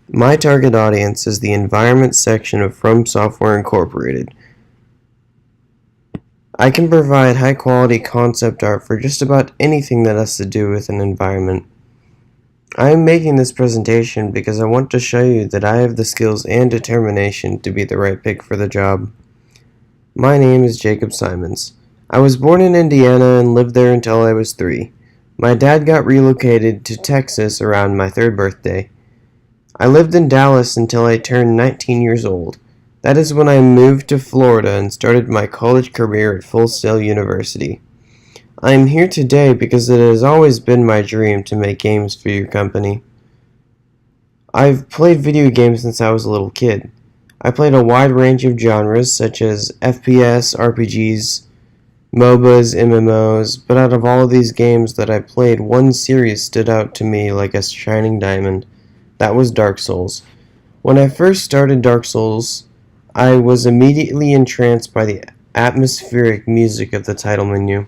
My target audience is the environment section of From Software Incorporated. I can provide high-quality concept art for just about anything that has to do with an environment. I am making this presentation because I want to show you that I have the skills and determination to be the right pick for the job. My name is Jacob Simons. I was born in Indiana and lived there until I was 3. My dad got relocated to Texas around my 3rd birthday. I lived in Dallas until I turned 19 years old. That is when I moved to Florida and started my college career at Full Sail University. I am here today because it has always been my dream to make games for your company. I've played video games since I was a little kid. I played a wide range of genres such as FPS, RPGs, MOBAs, MMOs, but out of all of these games that I played, one series stood out to me like a shining diamond. That was Dark Souls. When I first started Dark Souls, I was immediately entranced by the atmospheric music of the title menu.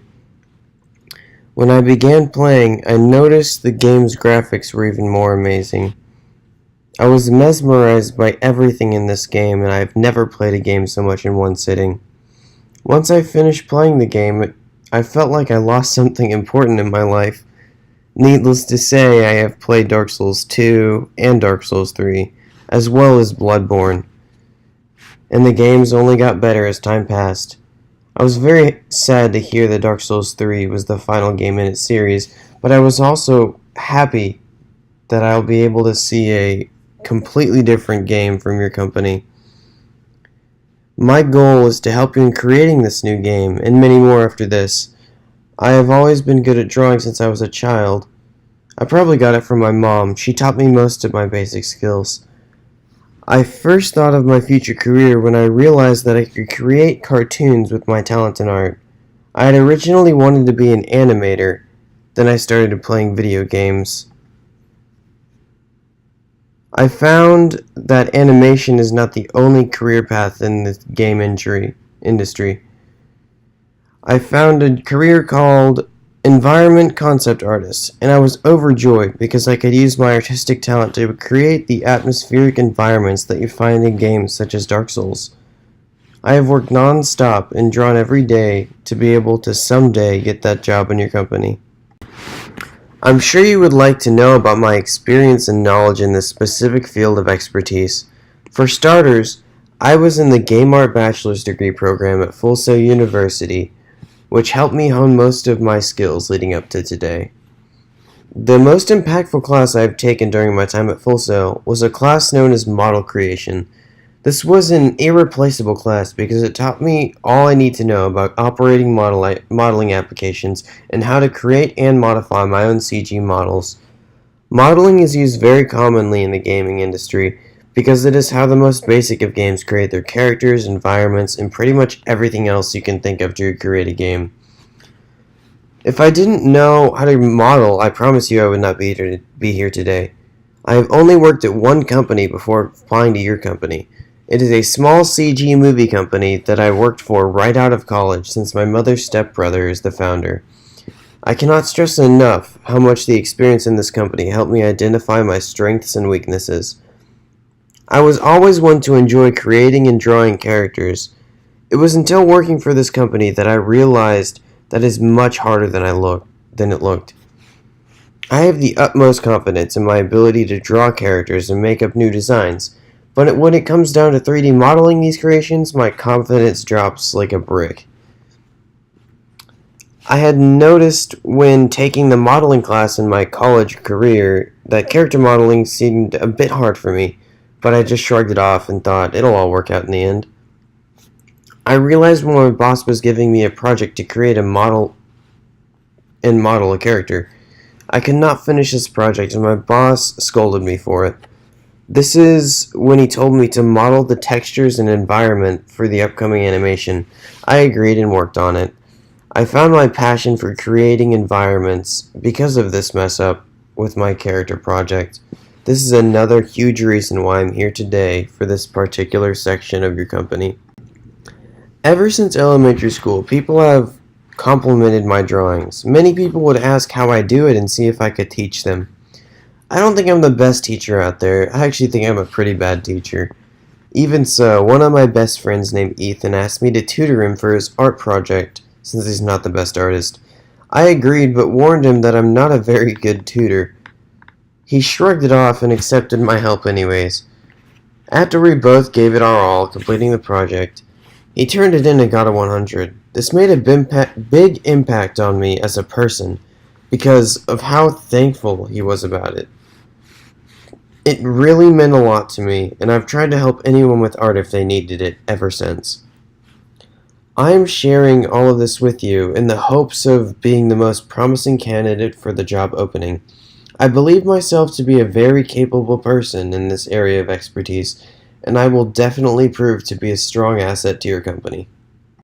When I began playing, I noticed the game's graphics were even more amazing. I was mesmerized by everything in this game, and I've never played a game so much in one sitting. Once I finished playing the game, I felt like I lost something important in my life. Needless to say, I have played Dark Souls 2 and Dark Souls 3, as well as Bloodborne, and the games only got better as time passed. I was very sad to hear that Dark Souls 3 was the final game in its series, but I was also happy that I'll be able to see a completely different game from your company. My goal is to help you in creating this new game, and many more after this. I have always been good at drawing since I was a child. I probably got it from my mom. She taught me most of my basic skills. I first thought of my future career when I realized that I could create cartoons with my talent in art. I had originally wanted to be an animator, then I started playing video games. I found that animation is not the only career path in the game industry. I found a career called Environment Concept Artist, and I was overjoyed because I could use my artistic talent to create the atmospheric environments that you find in games such as Dark Souls. I have worked non-stop and drawn every day to be able to someday get that job in your company. I'm sure you would like to know about my experience and knowledge in this specific field of expertise. For starters, I was in the Game Art Bachelor's Degree program at Full Sail University, which helped me hone most of my skills leading up to today. The most impactful class I've taken during my time at Full Sail was a class known as Model Creation. This was an irreplaceable class because it taught me all I need to know about operating modeling applications and how to create and modify my own CG models. Modeling is used very commonly in the gaming industry because it is how the most basic of games create their characters, environments, and pretty much everything else you can think of to create a game. If I didn't know how to model, I promise you I would not be here today. I have only worked at one company before applying to your company. It is a small CG movie company that I worked for right out of college since my mother's stepbrother is the founder. I cannot stress enough how much the experience in this company helped me identify my strengths and weaknesses. I was always one to enjoy creating and drawing characters. It was until working for this company that I realized that it is much harder than it looked. I have the utmost confidence in my ability to draw characters and make up new designs. But when it comes down to 3D modeling these creations, my confidence drops like a brick. I had noticed when taking the modeling class in my college career that character modeling seemed a bit hard for me, but I just shrugged it off and thought it'll all work out in the end. I realized when my boss was giving me a project to create a model a character. I could not finish this project and my boss scolded me for it. This is when he told me to model the textures and environment for the upcoming animation. I agreed and worked on it. I found my passion for creating environments because of this mess up with my character project. This is another huge reason why I'm here today for this particular section of your company. Ever since elementary school, people have complimented my drawings. Many people would ask how I do it and see if I could teach them. I don't think I'm the best teacher out there. I actually think I'm a pretty bad teacher. Even so, one of my best friends named Ethan asked me to tutor him for his art project, since he's not the best artist. I agreed, but warned him that I'm not a very good tutor. He shrugged it off and accepted my help anyways. After we both gave it our all, completing the project, he turned it in and got a 100. This made a big impact on me as a person, because of how thankful he was about it. It really meant a lot to me, and I've tried to help anyone with art if they needed it ever since. I'm sharing all of this with you in the hopes of being the most promising candidate for the job opening. I believe myself to be a very capable person in this area of expertise, and I will definitely prove to be a strong asset to your company.